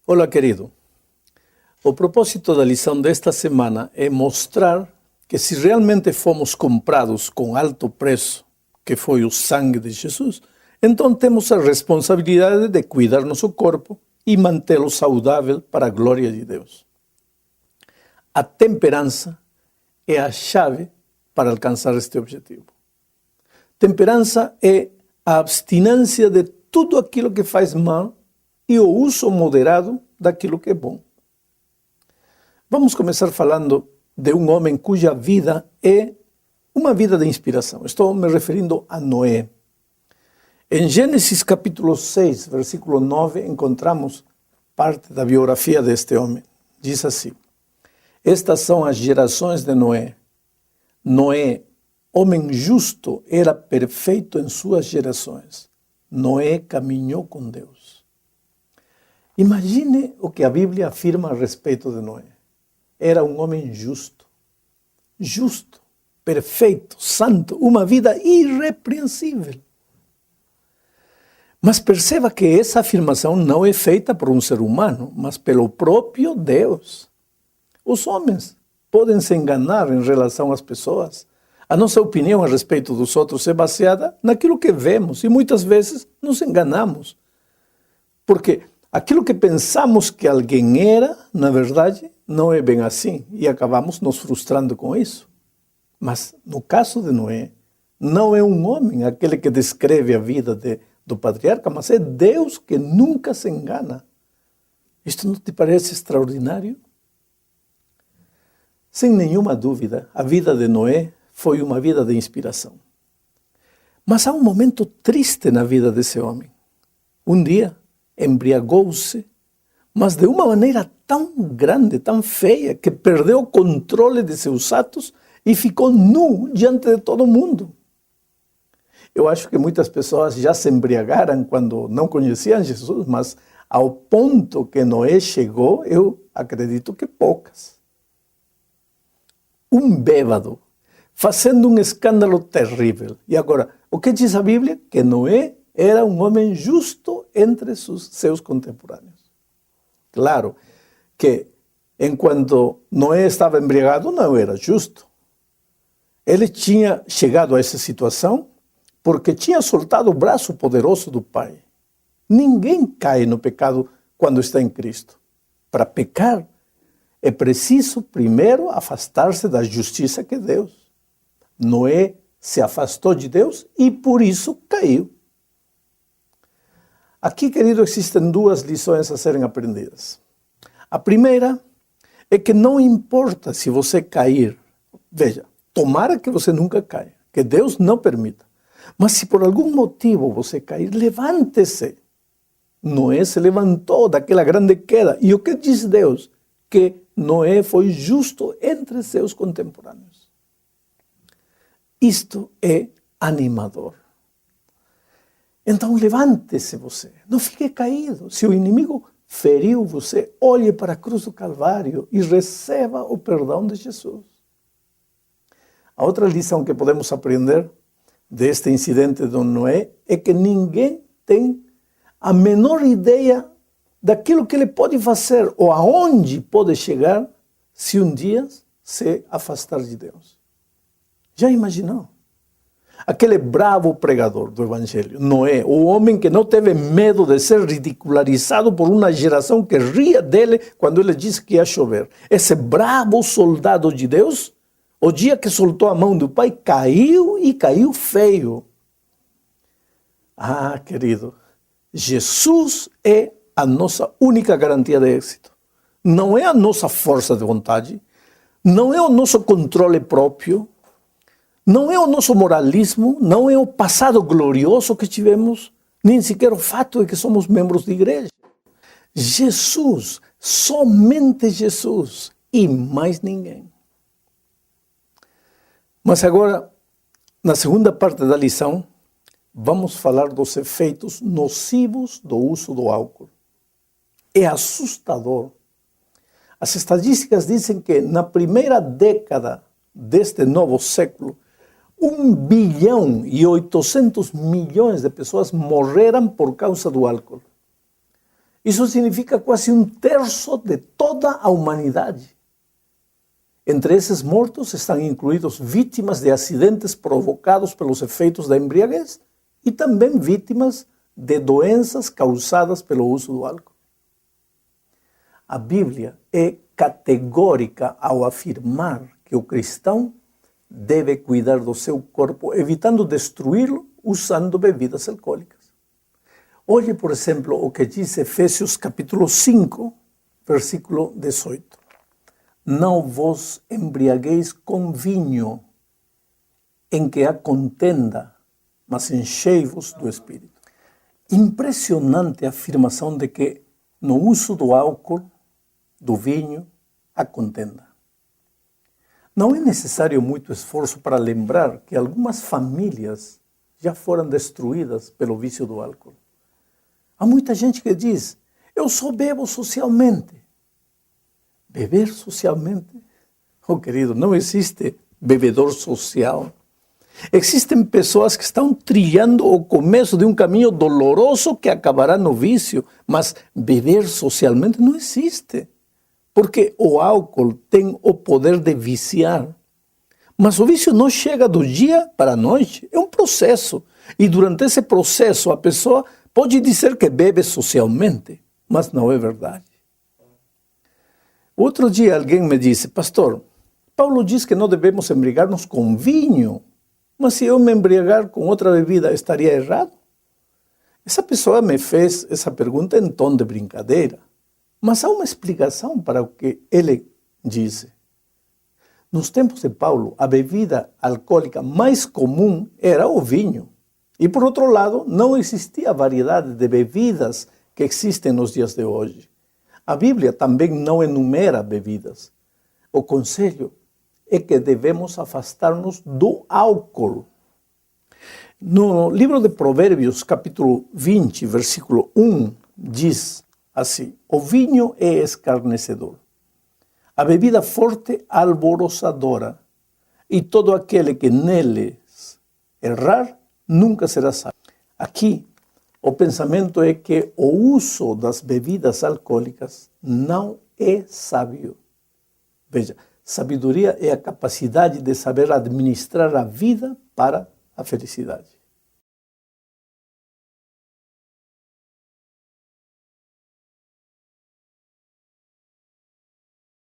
Olá, querido. O propósito da lição desta semana é mostrar que se realmente fomos comprados com alto preço, que foi o sangue de Jesus, então temos a responsabilidade de cuidar nosso corpo e mantê-lo saudável para a glória de Deus. A temperança é a chave para alcançar este objetivo. Temperança é a abstinência de tudo aquilo que faz mal e o uso moderado daquilo que é bom. Vamos começar falando de um homem cuja vida é uma vida de inspiração. Estou me referindo a Noé. Em Gênesis capítulo 6, versículo 9, encontramos parte da biografia deste homem. Diz assim: estas são as gerações de Noé. Noé, homem justo, era perfeito em suas gerações. Noé caminhou com Deus. Imagine o que a Bíblia afirma a respeito de Noé. Era um homem justo, perfeito, santo, uma vida irrepreensível. Mas perceba que essa afirmação não é feita por um ser humano, mas pelo próprio Deus. Os homens podem se enganar em relação às pessoas. A nossa opinião a respeito dos outros é baseada naquilo que vemos e muitas vezes nos enganamos. Porque aquilo que pensamos que alguém era, na verdade, não é bem assim e acabamos nos frustrando com isso. Mas no caso de Noé, não é um homem aquele que descreve a vida do patriarca, mas é Deus que nunca se engana. Isto não te parece extraordinário? Sem nenhuma dúvida, a vida de Noé foi uma vida de inspiração. Mas há um momento triste na vida desse homem. Um dia, embriagou-se, mas de uma maneira tão grande, tão feia, que perdeu o controle de seus atos e ficou nu diante de todo mundo. Eu acho que muitas pessoas já se embriagaram quando não conheciam Jesus, mas ao ponto que Noé chegou, eu acredito que poucas. Um bêbado, fazendo um escândalo terrível. E agora, o que diz a Bíblia? Que Noé era um homem justo entre seus contemporâneos. Claro que, enquanto Noé estava embriagado, não era justo. Ele tinha chegado a essa situação porque tinha soltado o braço poderoso do Pai. Ninguém cai no pecado quando está em Cristo. Para pecar, é preciso primeiro afastar-se da justiça que é Deus. Noé se afastou de Deus e por isso caiu. Aqui, querido, existem duas lições a serem aprendidas. A primeira é que não importa se você cair. Veja, tomara que você nunca caia, que Deus não permita. Mas se por algum motivo você cair, levante-se. Noé se levantou daquela grande queda. E o que diz Deus? Que Noé foi justo entre seus contemporâneos. Isto é animador. Então levante-se você, não fique caído. Se o inimigo feriu você, olhe para a cruz do Calvário e receba o perdão de Jesus. A outra lição que podemos aprender deste incidente de Noé é que ninguém tem a menor ideia daquilo que ele pode fazer ou aonde pode chegar se um dia se afastar de Deus. Já imaginou? Aquele bravo pregador do Evangelho, Noé, o homem que não teve medo de ser ridicularizado por uma geração que ria dele quando ele disse que ia chover. Esse bravo soldado de Deus, o dia que soltou a mão do Pai, caiu e caiu feio. Ah, querido, Jesus é a nossa única garantia de êxito. Não é a nossa força de vontade, não é o nosso controle próprio, não é o nosso moralismo, não é o passado glorioso que tivemos, nem sequer o fato de que somos membros de igreja. Jesus, somente Jesus e mais ninguém. Mas agora, na segunda parte da lição, vamos falar dos efeitos nocivos do uso do álcool. É assustador. As estatísticas dizem que na primeira década deste novo século, 1,8 bilhão de pessoas morreram por causa do álcool. Isso significa quase 1/3 de toda a humanidade. Entre esses mortos estão incluídos vítimas de acidentes provocados pelos efeitos da embriaguez e também vítimas de doenças causadas pelo uso do álcool. A Bíblia é categórica ao afirmar que o cristão deve cuidar do seu corpo, evitando destruí-lo usando bebidas alcoólicas. Olhe, por exemplo, o que diz Efésios capítulo 5, versículo 18. Não vos embriagueis com vinho, em que há contenda, mas enchei-vos do Espírito. Impressionante a afirmação de que no uso do álcool, do vinho, há contenda. Não é necessário muito esforço para lembrar que algumas famílias já foram destruídas pelo vício do álcool. Há muita gente que diz, eu só bebo socialmente. Beber socialmente? Oh, querido, não existe bebedor social. Existem pessoas que estão trilhando o começo de um caminho doloroso que acabará no vício, mas beber socialmente não existe. Porque o álcool tem o poder de viciar. Mas o vício não chega do dia para a noite, é um processo. E durante esse processo a pessoa pode dizer que bebe socialmente, mas não é verdade. Outro dia alguém me disse, pastor, Paulo diz que não devemos embriagar-nos com vinho, mas se eu me embriagar com outra bebida, estaria errado? Essa pessoa me fez essa pergunta em tom de brincadeira, mas há uma explicação para o que ele disse. Nos tempos de Paulo, a bebida alcoólica mais comum era o vinho. E por outro lado, não existia a variedade de bebidas que existem nos dias de hoje. A Bíblia também não enumera bebidas. O conselho é que devemos afastar-nos do álcool. No livro de Provérbios, capítulo 20, versículo 1, diz assim, o vinho é escarnecedor, a bebida forte alvoroçadora, e todo aquele que neles errar nunca será sábio. Aqui, o pensamento é que o uso das bebidas alcoólicas não é sábio. Veja, sabedoria é a capacidade de saber administrar a vida para a felicidade.